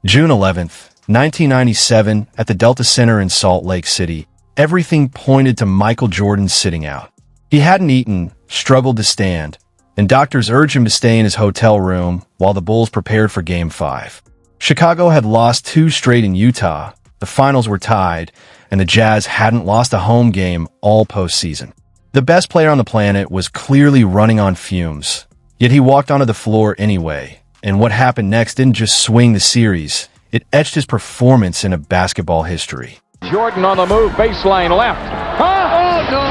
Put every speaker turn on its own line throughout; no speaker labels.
June 11th, 1997, at the Delta Center in Salt Lake City, everything pointed to Michael Jordan sitting out. He hadn't eaten, struggled to stand, and doctors urged him to stay in his hotel room while the Bulls prepared for Game 5. Chicago had lost 2 straight in Utah, the finals were tied, and the Jazz hadn't lost a home game all postseason. The best player on the planet was clearly running on fumes, yet he walked onto the floor anyway, and what happened next didn't just swing the series, it etched his performance into basketball history.
Jordan on the move, baseline left. Huh? Oh, no!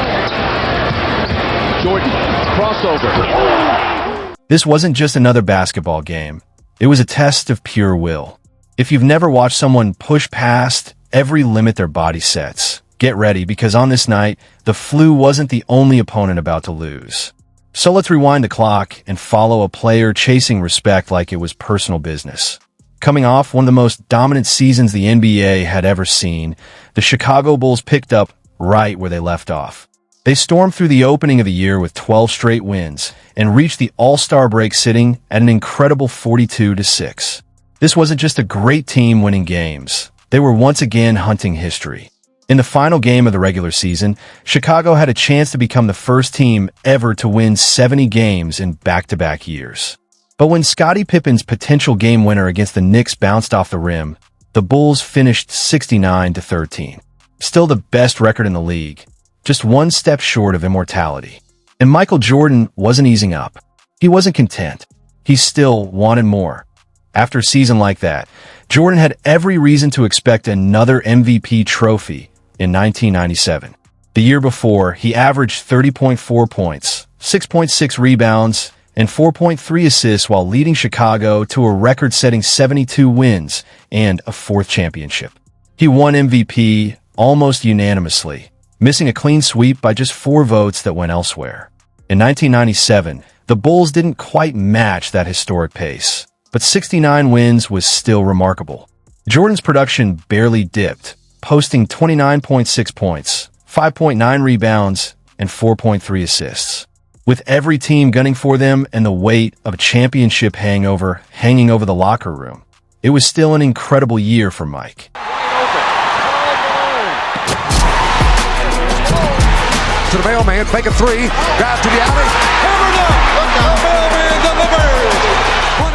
Jordan, crossover.
This wasn't just another basketball game. It was a test of pure will. If you've never watched someone push past every limit their body sets, get ready, because on this night, the flu wasn't the only opponent about to lose. So let's rewind the clock and follow a player chasing respect like it was personal business. Coming off one of the most dominant seasons the NBA had ever seen, the Chicago Bulls picked up right where they left off. They stormed through the opening of the year with 12 straight wins and reached the All-Star break sitting at an incredible 42-6. This wasn't just a great team winning games. They were once again hunting history. In the final game of the regular season, Chicago had a chance to become the first team ever to win 70 games in back-to-back years. But when Scottie Pippen's potential game winner against the Knicks bounced off the rim, the Bulls finished 69-13. Still the best record in the league, just one step short of immortality. And Michael Jordan wasn't easing up. He wasn't content. He still wanted more. After a season like that, Jordan had every reason to expect another MVP trophy in 1997. The year before, he averaged 30.4 points, 6.6 rebounds, and 4.3 assists while leading Chicago to a record-setting 72 wins and a 4th championship. He won MVP almost unanimously, missing a clean sweep by just 4 votes that went elsewhere. In 1997, the Bulls didn't quite match that historic pace, but 69 wins was still remarkable. Jordan's production barely dipped, posting 29.6 points, 5.9 rebounds, and 4.3 assists. With every team gunning for them and the weight of a championship hangover hanging over the locker room, it was still an incredible year for Mike.
To the mailman, fake a 3, drive to the alley, hammered up, the mailman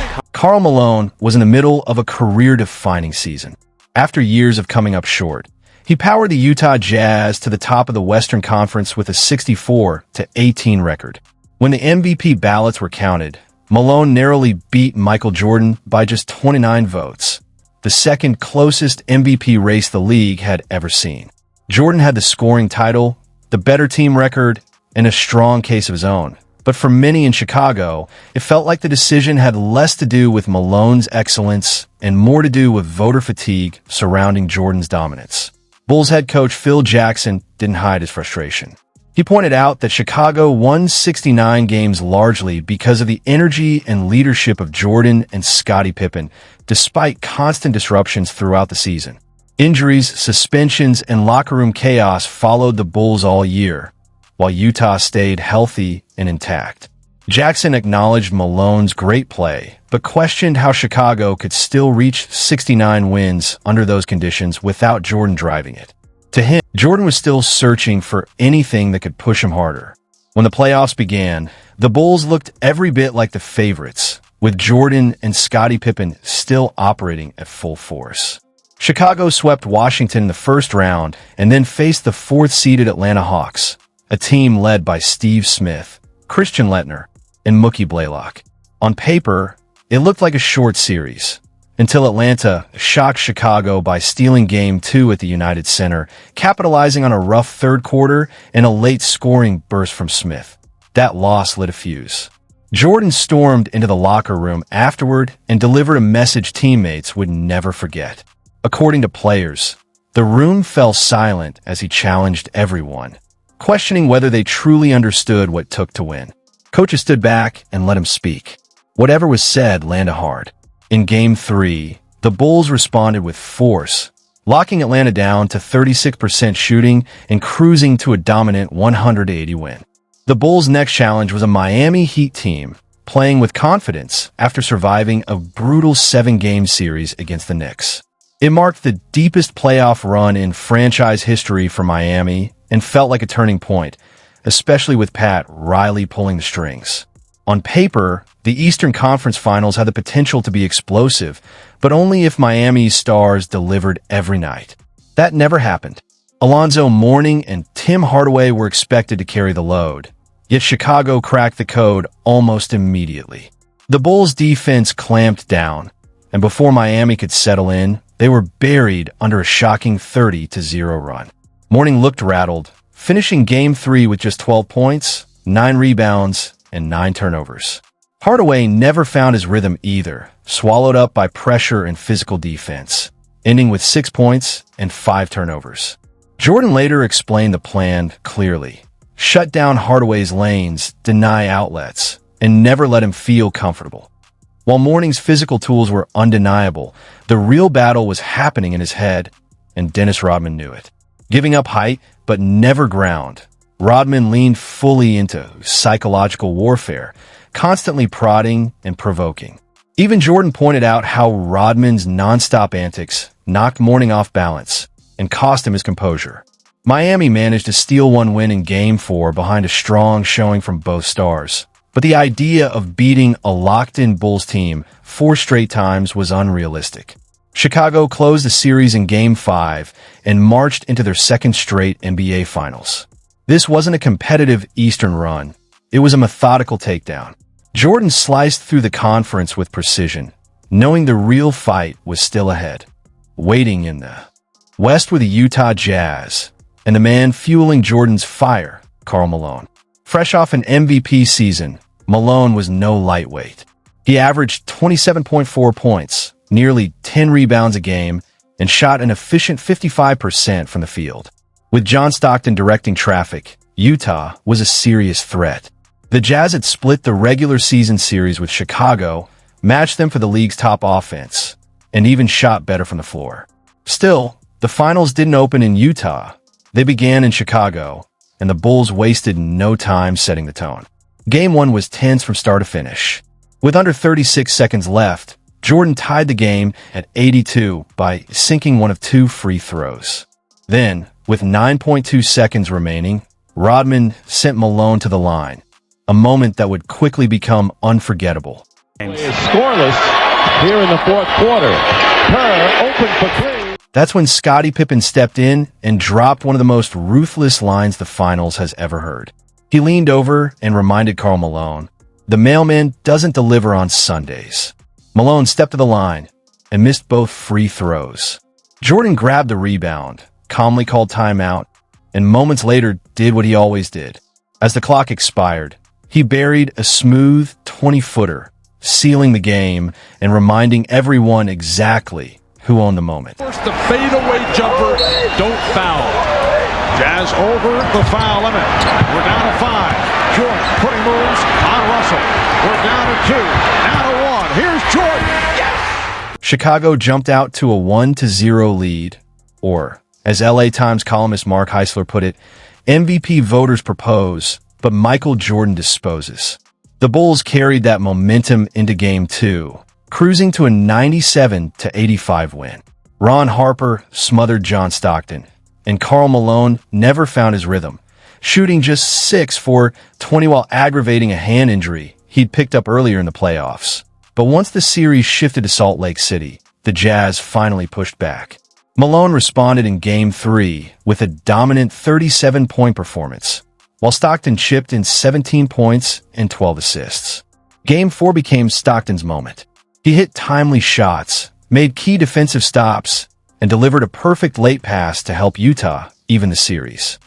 delivers.
Karl Malone was in the middle of a career-defining season. After years of coming up short, he powered the Utah Jazz to the top of the Western Conference with a 64-18 record. When the MVP ballots were counted, Malone narrowly beat Michael Jordan by just 29 votes, the second closest MVP race the league had ever seen. Jordan had the scoring title, the better team record, and a strong case of his own. But for many in Chicago, it felt like the decision had less to do with Malone's excellence and more to do with voter fatigue surrounding Jordan's dominance. Bulls head coach Phil Jackson didn't hide his frustration. He pointed out that Chicago won 69 games largely because of the energy and leadership of Jordan and Scottie Pippen, despite constant disruptions throughout the season. Injuries, suspensions, and locker room chaos followed the Bulls all year, while Utah stayed healthy and intact. Jackson acknowledged Malone's great play, but questioned how Chicago could still reach 69 wins under those conditions without Jordan driving it. To him, Jordan was still searching for anything that could push him harder. When the playoffs began, the Bulls looked every bit like the favorites, with Jordan and Scottie Pippen still operating at full force. Chicago swept Washington in the first round and then faced the 4th-seeded Atlanta Hawks, a team led by Steve Smith, Christian Leitner, and Mookie Blaylock. On paper, it looked like a short series, until Atlanta shocked Chicago by stealing Game 2 at the United Center, capitalizing on a rough third quarter and a late scoring burst from Smith. That loss lit a fuse. Jordan stormed into the locker room afterward and delivered a message teammates would never forget. According to players, the room fell silent as he challenged everyone, questioning whether they truly understood what it took to win. Coaches stood back and let him speak. Whatever was said landed hard. In Game 3, the Bulls responded with force, locking Atlanta down to 36% shooting and cruising to a dominant 180 win. The Bulls' next challenge was a Miami Heat team playing with confidence after surviving a brutal 7-game series against the Knicks. It marked the deepest playoff run in franchise history for Miami and felt like a turning point, especially with Pat Riley pulling the strings. On paper, the Eastern Conference Finals had the potential to be explosive, but only if Miami's stars delivered every night. That never happened. Alonzo Mourning and Tim Hardaway were expected to carry the load, yet Chicago cracked the code almost immediately. The Bulls' defense clamped down, and before Miami could settle in, they were buried under a shocking 30-0 run. Mourning looked rattled, finishing Game 3 with just 12 points, 9 rebounds, and 9 turnovers. Hardaway never found his rhythm either, swallowed up by pressure and physical defense, ending with 6 points and 5 turnovers. Jordan later explained the plan clearly. Shut down Hardaway's lanes, deny outlets, and never let him feel comfortable. While Mourning's physical tools were undeniable, the real battle was happening in his head, and Dennis Rodman knew it. Giving up height, but never ground, Rodman leaned fully into psychological warfare, constantly prodding and provoking. Even Jordan pointed out how Rodman's nonstop antics knocked Mourning off balance and cost him his composure. Miami managed to steal one win in Game 4 behind a strong showing from both stars. But the idea of beating a locked-in Bulls team 4 straight times was unrealistic. Chicago closed the series in Game 5 and marched into their second straight NBA Finals. This wasn't a competitive Eastern run. It was a methodical takedown. Jordan sliced through the conference with precision, knowing the real fight was still ahead. Waiting in the West were the Utah Jazz, and the man fueling Jordan's fire, Karl Malone. Fresh off an MVP season, Malone was no lightweight. He averaged 27.4 points, nearly 10 rebounds a game, and shot an efficient 55% from the field. With John Stockton directing traffic, Utah was a serious threat. The Jazz had split the regular season series with Chicago, matched them for the league's top offense, and even shot better from the floor. Still, the finals didn't open in Utah. They began in Chicago, and the Bulls wasted no time setting the tone. Game 1 was tense from start to finish. With under 36 seconds left, Jordan tied the game at 82 by sinking one of 2 free throws. Then, with 9.2 seconds remaining, Rodman sent Malone to the line, a moment that would quickly become unforgettable.
Is scoreless here in the fourth quarter. Kerr open for 3.
That's when Scottie Pippen stepped in and dropped one of the most ruthless lines the finals has ever heard. He leaned over and reminded Karl Malone, "The mailman doesn't deliver on Sundays." Malone stepped to the line and missed both free throws. Jordan grabbed the rebound, calmly called timeout, and moments later did what he always did. As the clock expired, he buried a smooth 20-footer, sealing the game and reminding everyone exactly who owned the moment.
First, the fadeaway jumper, don't foul. Jazz over the foul limit. We're down to 5. Jordan putting moves on Russell. We're down to 2. Now to 1. Here's Jordan. Yes!
Chicago jumped out to a 1-0 lead, or, as LA Times columnist Mark Heisler put it, MVP voters propose, but Michael Jordan disposes. The Bulls carried that momentum into Game 2, cruising to a 97-85 win. Ron Harper smothered John Stockton, and Karl Malone never found his rhythm, shooting just 6 for 20 while aggravating a hand injury he'd picked up earlier in the playoffs. But once the series shifted to Salt Lake City, the Jazz finally pushed back. Malone responded in Game 3 with a dominant 37-point performance, while Stockton chipped in 17 points and 12 assists. Game 4 became Stockton's moment. He hit timely shots, made key defensive stops, and delivered a perfect late pass to help Utah even the series.